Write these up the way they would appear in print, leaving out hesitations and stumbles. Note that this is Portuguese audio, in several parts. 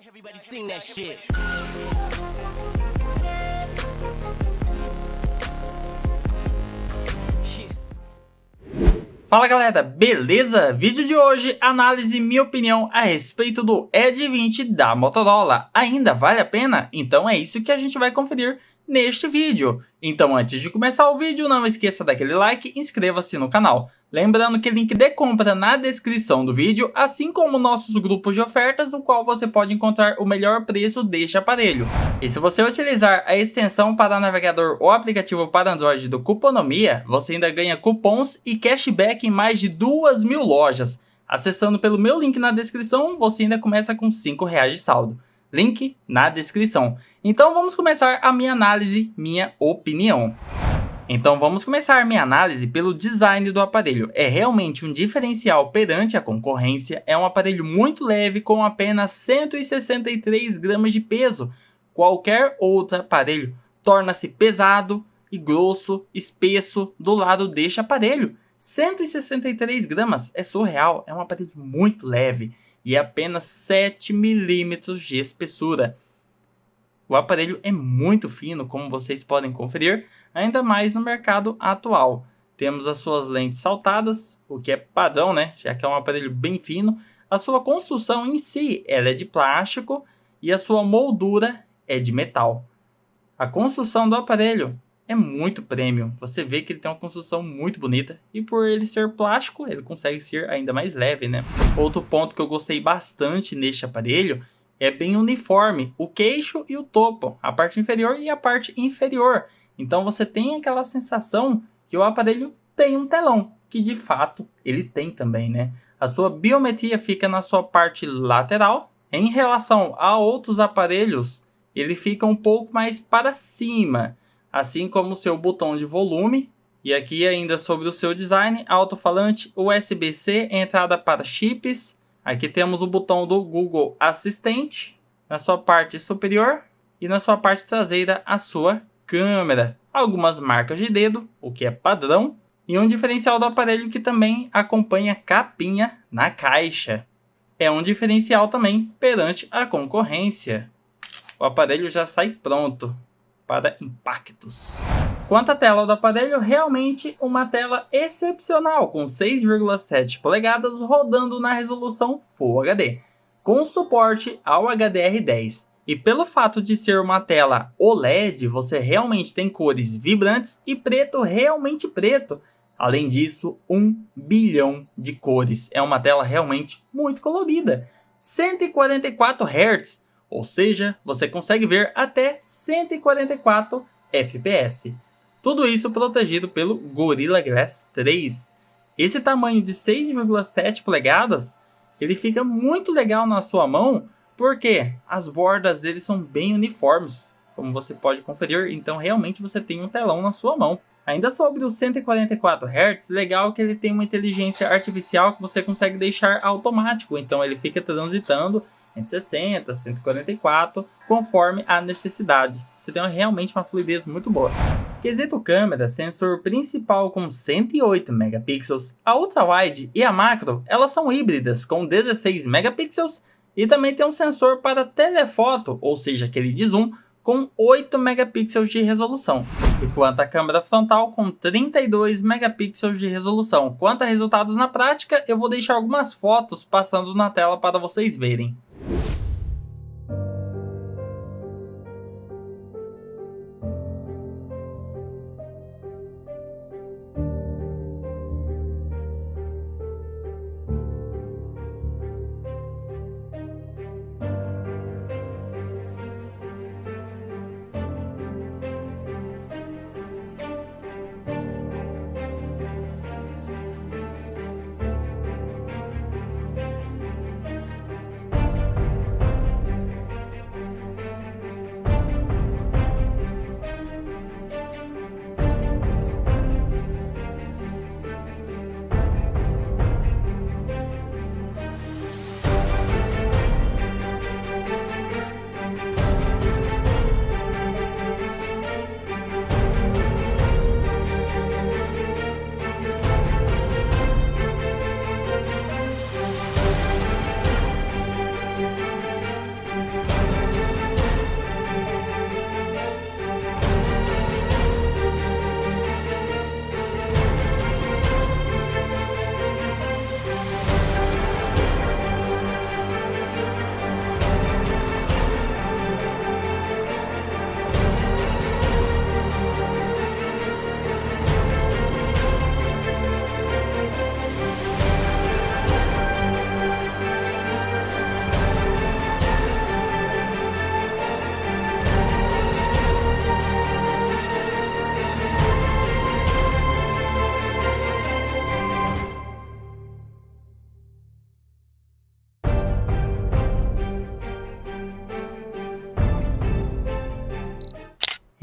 Everybody sing that shit. Fala galera, beleza? Vídeo de hoje, análise e minha opinião a respeito do Edge 20 da Motorola. Ainda vale a pena? Então é isso que a gente vai conferir neste vídeo. Então antes de começar o vídeo, não esqueça daquele like e inscreva-se no canal. Lembrando que link de compra na descrição do vídeo, assim como nossos grupos de ofertas, no qual você pode encontrar o melhor preço deste aparelho. E se você utilizar a extensão para navegador ou aplicativo para Android do Cuponomia, você ainda ganha cupons e cashback em mais de 2.000 lojas. Acessando pelo meu link na descrição, você ainda começa com R$5 de saldo. Link na descrição. Então vamos começar a minha análise, minha opinião. Então vamos começar minha análise pelo design do aparelho. É realmente um diferencial perante a concorrência, é um aparelho muito leve com apenas 163 gramas de peso. Qualquer outro aparelho torna-se pesado e grosso, espesso do lado deste aparelho. 163 gramas é surreal, é um aparelho muito leve e apenas 7 milímetros de espessura. O aparelho é muito fino, como vocês podem conferir, ainda mais no mercado atual. Temos as suas lentes saltadas, o que é padrão, né? Já que é um aparelho bem fino. A sua construção em si, ela é de plástico e a sua moldura é de metal. A construção do aparelho é muito premium. Você vê que ele tem uma construção muito bonita e por ele ser plástico, ele consegue ser ainda mais leve, né? Outro ponto que eu gostei bastante neste aparelho é bem uniforme, o queixo e o topo, a parte inferior e a parte inferior. Então você tem aquela sensação que o aparelho tem um telão, que de fato ele tem também, né? A sua biometria fica na sua parte lateral. Em relação a outros aparelhos, ele fica um pouco mais para cima, assim como o seu botão de volume. E aqui ainda sobre o seu design, alto-falante USB-C, entrada para chips. Aqui temos o botão do Google Assistente na sua parte superior e na sua parte traseira a sua câmera. Algumas marcas de dedo, o que é padrão, e um diferencial do aparelho que também acompanha capinha na caixa. É um diferencial também perante a concorrência. O aparelho já sai pronto para impactos. Quanto à tela do aparelho, realmente uma tela excepcional, com 6,7 polegadas rodando na resolução Full HD, com suporte ao HDR10. E pelo fato de ser uma tela OLED, você realmente tem cores vibrantes e preto realmente preto. Além disso, 1 bilhão de cores. É uma tela realmente muito colorida. 144 Hz, ou seja, você consegue ver até 144 FPS. Tudo isso protegido pelo Gorilla Glass 3. Esse tamanho de 6,7 polegadas, ele fica muito legal na sua mão, porque as bordas dele são bem uniformes, como você pode conferir, então realmente você tem um telão na sua mão. Ainda sobre os 144 Hz, legal que ele tem uma inteligência artificial que você consegue deixar automático, então ele fica transitando entre 60 e 144, conforme a necessidade. Você tem realmente uma fluidez muito boa. Quesito câmera, sensor principal com 108 megapixels, a ultra-wide e a macro, elas são híbridas com 16 megapixels e também tem um sensor para telefoto, ou seja, aquele de zoom, com 8 megapixels de resolução. E quanto à câmera frontal, com 32 megapixels de resolução. Quanto a resultados na prática, eu vou deixar algumas fotos passando na tela para vocês verem.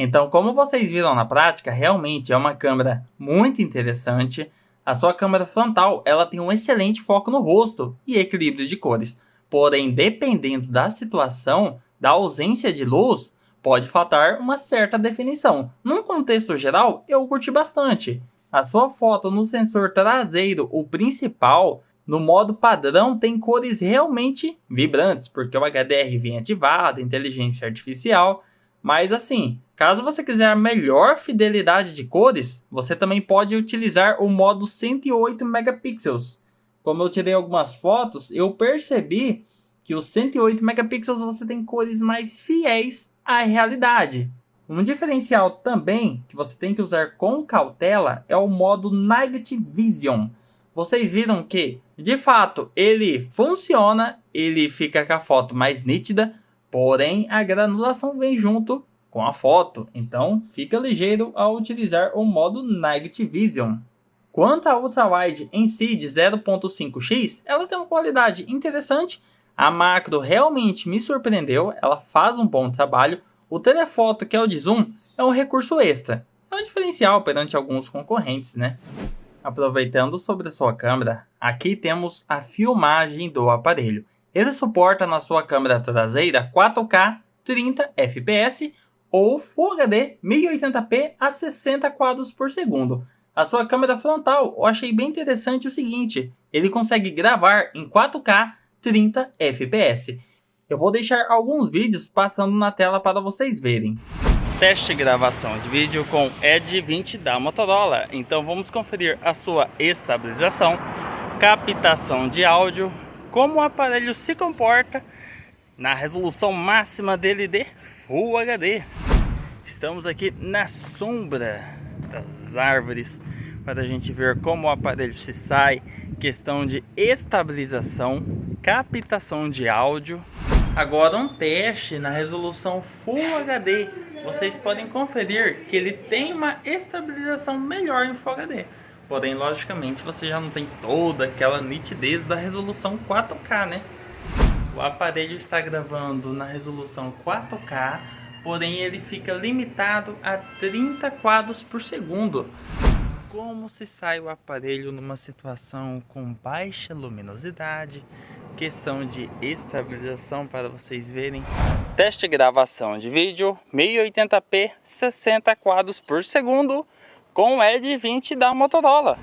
Então, como vocês viram na prática, realmente é uma câmera muito interessante. A sua câmera frontal, ela tem um excelente foco no rosto e equilíbrio de cores. Porém, dependendo da situação, da ausência de luz, pode faltar uma certa definição. Num contexto geral, eu curti bastante. A sua foto no sensor traseiro, o principal, no modo padrão, tem cores realmente vibrantes, porque o HDR vem ativado, inteligência artificial. Mas assim, caso você quiser a melhor fidelidade de cores, você também pode utilizar o modo 108 megapixels. Como eu tirei algumas fotos, eu percebi que os 108 megapixels você tem cores mais fiéis à realidade. Um diferencial também que você tem que usar com cautela é o modo Night Vision. Vocês viram que, de fato, ele funciona, ele fica com a foto mais nítida, porém a granulação vem junto com a foto, então fica ligeiro ao utilizar o modo Night Vision. Quanto à ultrawide em si de 0.5x, ela tem uma qualidade interessante. A macro realmente me surpreendeu, ela faz um bom trabalho. O telefoto, que é o de zoom, é um recurso extra. É um diferencial perante alguns concorrentes, né? Aproveitando sobre a sua câmera, aqui temos a filmagem do aparelho. Ele suporta na sua câmera traseira 4K 30 fps ou Full HD 1080p a 60 quadros por segundo. A sua câmera frontal, eu achei bem interessante o seguinte, ele consegue gravar em 4K 30 fps. Eu vou deixar alguns vídeos passando na tela para vocês verem. Teste de gravação de vídeo com Edge 20 da Motorola. Então vamos conferir a sua estabilização, captação de áudio, como o aparelho se comporta na resolução máxima dele de Full HD. Estamos aqui na sombra das árvores para a gente ver como o aparelho se sai, questão de estabilização, captação de áudio. Agora um teste na resolução Full HD. Vocês podem conferir que ele tem uma estabilização melhor em Full HD. Porém, logicamente, você já não tem toda aquela nitidez da resolução 4K, né? O aparelho está gravando na resolução 4K, porém ele fica limitado a 30 quadros por segundo. Como se sai o aparelho numa situação com baixa luminosidade, questão de estabilização para vocês verem. Teste de gravação de vídeo 1080p 60 quadros por segundo com o Edge 20 da Motorola.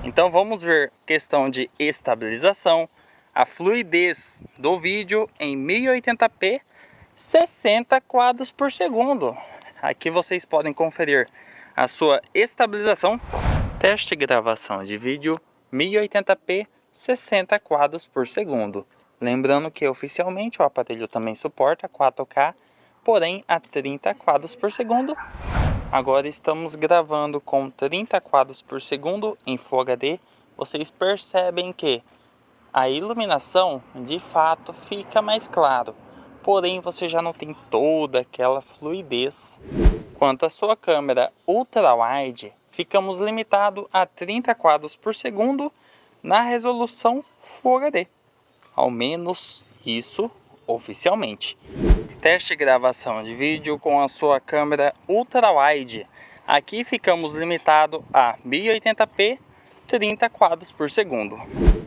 Então vamos ver questão de estabilização, a fluidez do vídeo em 1080p 60 quadros por segundo. Aqui vocês podem conferir a sua estabilização. Teste de gravação de vídeo 1080p 60 quadros por segundo. Lembrando que oficialmente o aparelho também suporta 4K, porém a 30 quadros por segundo. Agora estamos gravando com 30 quadros por segundo em Full HD. Vocês percebem que a iluminação de fato fica mais claro, porém você já não tem toda aquela fluidez. Quanto à sua câmera ultra-wide, ficamos limitados a 30 quadros por segundo na resolução Full HD. Ao menos isso oficialmente. Teste de gravação de vídeo com a sua câmera ultra-wide. Aqui ficamos limitados a 1080p 30 quadros por segundo.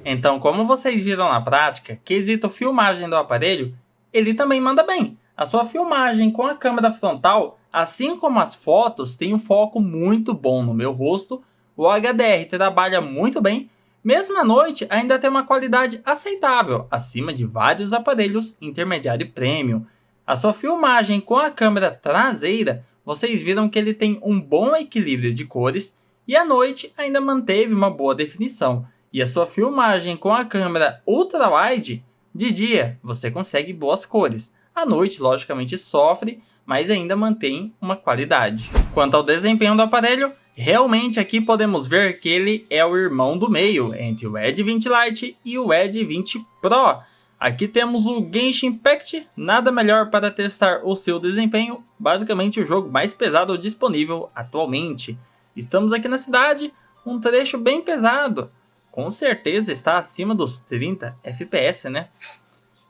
Então, como vocês viram na prática, quesito filmagem do aparelho, ele também manda bem. A sua filmagem com a câmera frontal, assim como as fotos, tem um foco muito bom no meu rosto. O HDR trabalha muito bem. Mesmo à noite, ainda tem uma qualidade aceitável, acima de vários aparelhos intermediário e premium. A sua filmagem com a câmera traseira, vocês viram que ele tem um bom equilíbrio de cores e à noite ainda manteve uma boa definição. E a sua filmagem com a câmera ultra-wide, de dia você consegue boas cores. À noite, logicamente, sofre, mas ainda mantém uma qualidade. Quanto ao desempenho do aparelho, realmente aqui podemos ver que ele é o irmão do meio, entre o Edge 20 Lite e o Edge 20 Pro. Aqui temos o Genshin Impact, nada melhor para testar o seu desempenho, basicamente o jogo mais pesado disponível atualmente. Estamos aqui na cidade, um trecho bem pesado, com certeza está acima dos 30 FPS, né?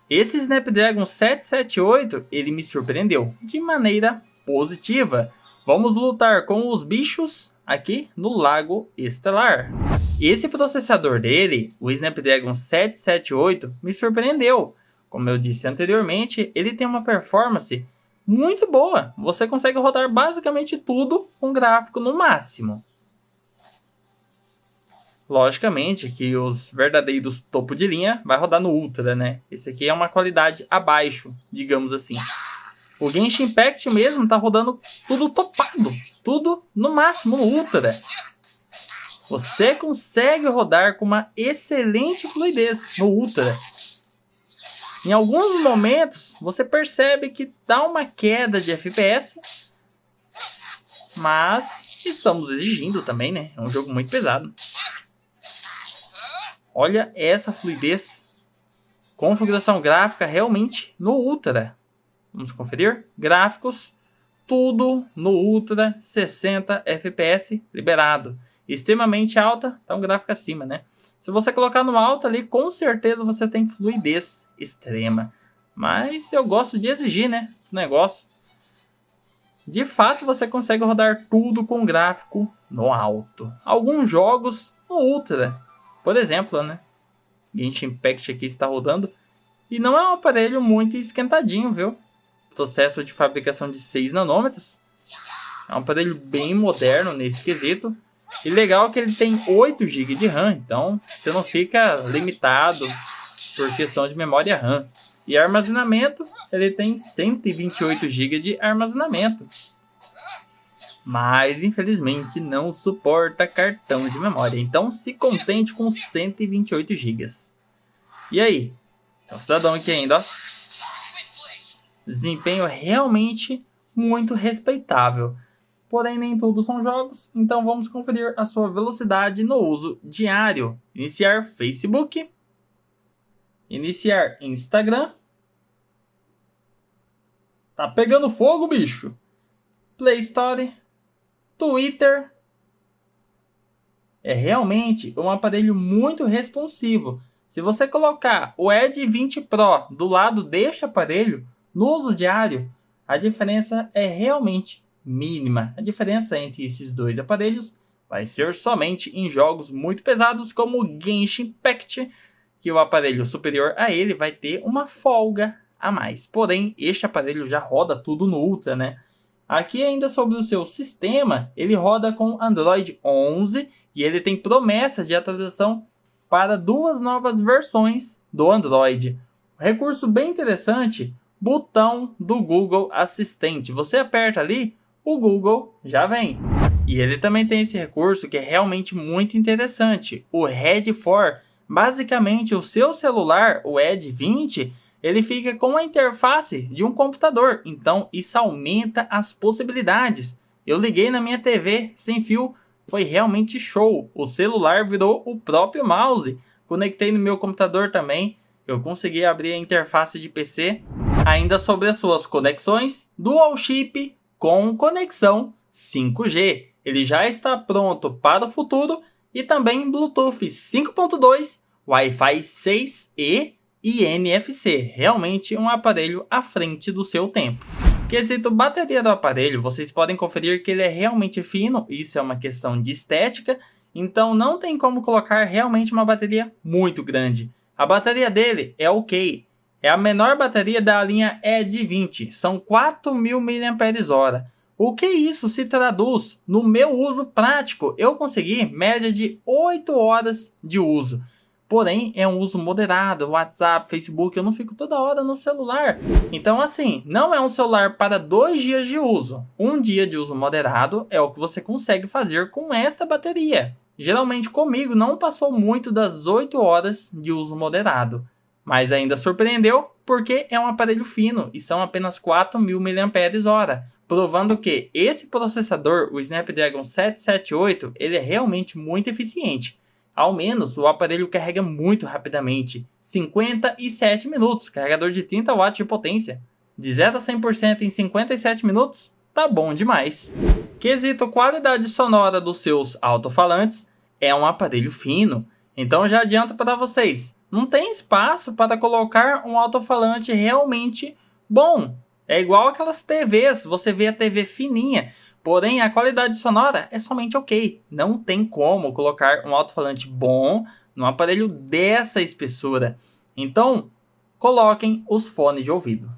Esse Snapdragon 778, ele me surpreendeu de maneira positiva. Vamos lutar com os bichos aqui no Lago Estelar. Esse processador dele, o Snapdragon 778, me surpreendeu. Como eu disse anteriormente, ele tem uma performance muito boa. Você consegue rodar basicamente tudo com gráfico no máximo. Logicamente que os verdadeiros topo de linha vai rodar no Ultra, né? Esse aqui é uma qualidade abaixo, digamos assim. O Genshin Impact mesmo tá rodando tudo topado, tudo no máximo no Ultra. Você consegue rodar com uma excelente fluidez no Ultra. Em alguns momentos você percebe que dá uma queda de FPS, mas estamos exigindo também, né? É um jogo muito pesado. Olha essa fluidez. Configuração gráfica realmente no Ultra. Vamos conferir? Gráficos, tudo no Ultra, 60 FPS liberado. Extremamente alta, tá um gráfico acima, né? Se você colocar no alto ali, com certeza você tem fluidez extrema. Mas eu gosto de exigir, né? O negócio. De fato, você consegue rodar tudo com gráfico no alto. Alguns jogos no Ultra. Por exemplo, né? Genshin Impact aqui está rodando. E não é um aparelho muito esquentadinho, viu? Processo de fabricação de 6 nanômetros. É um aparelho bem moderno nesse quesito. E legal que ele tem 8 GB de RAM. Então você não fica limitado por questão de memória RAM. E armazenamento, ele tem 128 GB de armazenamento. Mas infelizmente não suporta cartão de memória. Então se contente com 128 GB. E aí? Tem um cidadão aqui ainda, ó. Desempenho realmente muito respeitável. Porém nem tudo são jogos. Então vamos conferir a sua velocidade no uso diário. Iniciar Facebook. Iniciar Instagram. Tá pegando fogo, bicho. Play Store. Twitter. É realmente um aparelho muito responsivo. Se você colocar o Edge 20 Pro do lado deste aparelho, no uso diário, a diferença é realmente mínima. A diferença entre esses dois aparelhos vai ser somente em jogos muito pesados como o Genshin Impact, que o aparelho superior a ele vai ter uma folga a mais. Porém, este aparelho já roda tudo no Ultra, né? Aqui ainda sobre o seu sistema, ele roda com Android 11 e ele tem promessas de atualização para 2 novas versões do Android. Recurso bem interessante, botão do Google Assistente. Você aperta ali, o Google já vem. E ele também tem esse recurso que é realmente muito interessante, o Red 4. Basicamente, o seu celular, o Edge 20, ele fica com a interface de um computador. Então, isso aumenta as possibilidades. Eu liguei na minha TV sem fio, foi realmente show. O celular virou o próprio mouse. Conectei no meu computador também. Eu consegui abrir a interface de PC. Ainda sobre as suas conexões, Dual Chip com conexão 5G. Ele já está pronto para o futuro e também Bluetooth 5.2, Wi-Fi 6 e NFC. Realmente um aparelho à frente do seu tempo. Quesito bateria do aparelho, vocês podem conferir que ele é realmente fino, isso é uma questão de estética, então não tem como colocar realmente uma bateria muito grande. A bateria dele é ok, é a menor bateria da linha Edge 20, são 4.000 mAh. O que isso se traduz no meu uso prático? Eu consegui média de 8 horas de uso. Porém, é um uso moderado, WhatsApp, Facebook, eu não fico toda hora no celular. Então assim, não é um celular para 2 dias de uso. Um dia de uso moderado é o que você consegue fazer com esta bateria. Geralmente comigo não passou muito das 8 horas de uso moderado. Mas ainda surpreendeu porque é um aparelho fino e são apenas 4.000 mAh. Provando que esse processador, o Snapdragon 778, ele é realmente muito eficiente. Ao menos o aparelho carrega muito rapidamente, 57 minutos, carregador de 30 watts de potência. De 0 a 100% em 57 minutos, tá bom demais. Quesito qualidade sonora dos seus alto-falantes, é um aparelho fino, então já adianto para vocês, não tem espaço para colocar um alto-falante realmente bom. É igual aquelas TVs, você vê a TV fininha, porém a qualidade sonora é somente ok. Não tem como colocar um alto-falante bom num aparelho dessa espessura. Então, coloquem os fones de ouvido.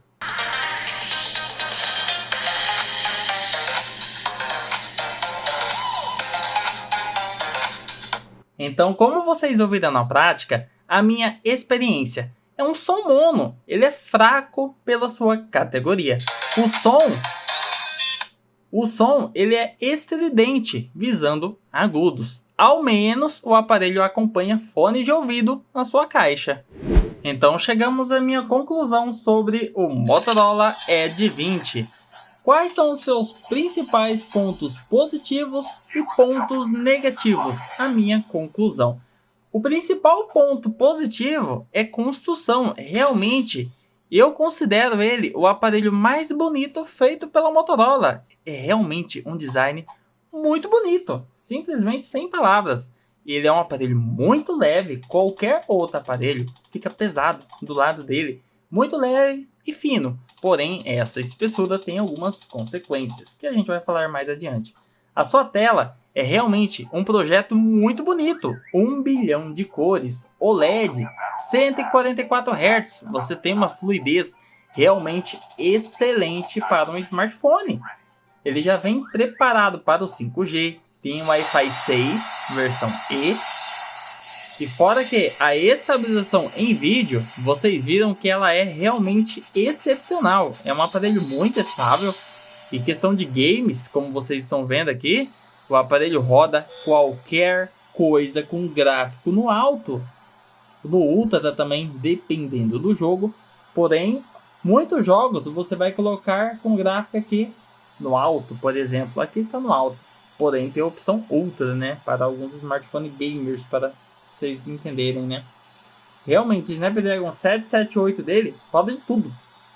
Então, como vocês ouviram na prática, a minha experiência é um som mono. Ele é fraco pela sua categoria. O som ele é estridente, visando agudos. Ao menos o aparelho acompanha fone de ouvido na sua caixa. Então chegamos à minha conclusão sobre o Motorola Edge 20. Quais são os seus principais pontos positivos e pontos negativos? A minha conclusão. O principal ponto positivo é construção. Realmente, eu considero ele o aparelho mais bonito feito pela Motorola. É realmente um design muito bonito, simplesmente sem palavras. Ele é um aparelho muito leve, qualquer outro aparelho fica pesado do lado dele, muito leve e fino. Porém, essa espessura tem algumas consequências, que a gente vai falar mais adiante. A sua tela é realmente um projeto muito bonito, 1 bilhão de cores, OLED, 144 Hz, você tem uma fluidez realmente excelente para um smartphone. Ele já vem preparado para o 5G, tem o Wi-Fi 6, versão E. E fora que a estabilização em vídeo, vocês viram que ela é realmente excepcional. É um aparelho muito estável. E questão de games, como vocês estão vendo aqui, o aparelho roda qualquer coisa com gráfico no alto. No Ultra também, dependendo do jogo. Porém, muitos jogos você vai colocar com gráfico aqui no alto, por exemplo. Aqui está no alto. Porém, tem a opção Ultra, né? Para alguns smartphone gamers, para vocês entenderem, né? Realmente, o Snapdragon 778 dele roda de tudo.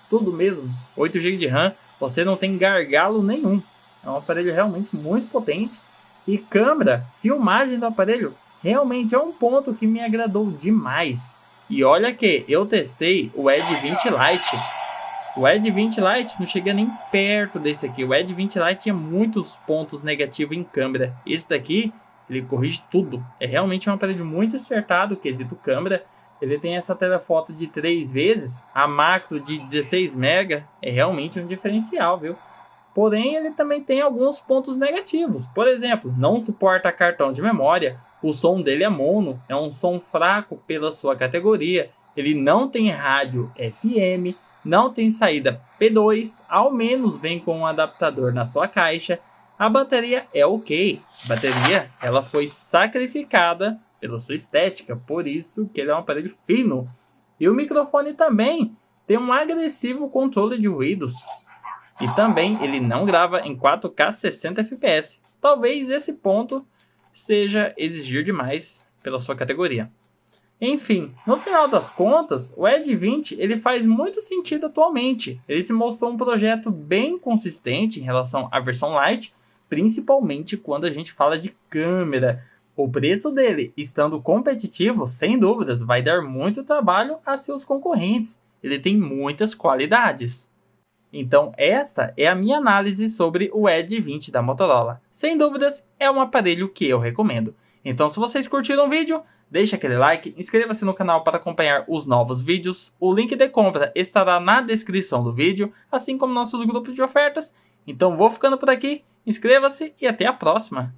Tudo mesmo. 8 GB de RAM. Você não tem gargalo nenhum. É um aparelho realmente muito potente. E câmera, filmagem do aparelho, realmente é um ponto que me agradou demais. E olha que eu testei o Edge 20 Lite. O Edge 20 Lite não chega nem perto desse aqui. O Edge 20 Lite tinha muitos pontos negativos em câmera. Esse daqui, ele corrige tudo. É realmente um aparelho muito acertado, quesito câmera. Ele tem essa telefoto de 3 vezes, a macro de 16 MB, é realmente um diferencial, viu? Porém, ele também tem alguns pontos negativos. Por exemplo, não suporta cartão de memória, o som dele é mono, é um som fraco pela sua categoria, ele não tem rádio FM, não tem saída P2, ao menos vem com um adaptador na sua caixa. A bateria é ok, a bateria ela foi sacrificada pela sua estética, por isso que ele é um aparelho fino. E o microfone também tem um agressivo controle de ruídos. E também ele não grava em 4K 60 fps. Talvez esse ponto seja exigir demais pela sua categoria. Enfim, no final das contas, o Edge 20 ele faz muito sentido atualmente. Ele se mostrou um projeto bem consistente em relação à versão Lite, principalmente quando a gente fala de câmera. O preço dele, estando competitivo, sem dúvidas, vai dar muito trabalho a seus concorrentes. Ele tem muitas qualidades. Então, esta é a minha análise sobre o Edge 20 da Motorola. Sem dúvidas, é um aparelho que eu recomendo. Então, se vocês curtiram o vídeo, deixe aquele like, inscreva-se no canal para acompanhar os novos vídeos. O link de compra estará na descrição do vídeo, assim como nossos grupos de ofertas. Então, vou ficando por aqui, inscreva-se e até a próxima!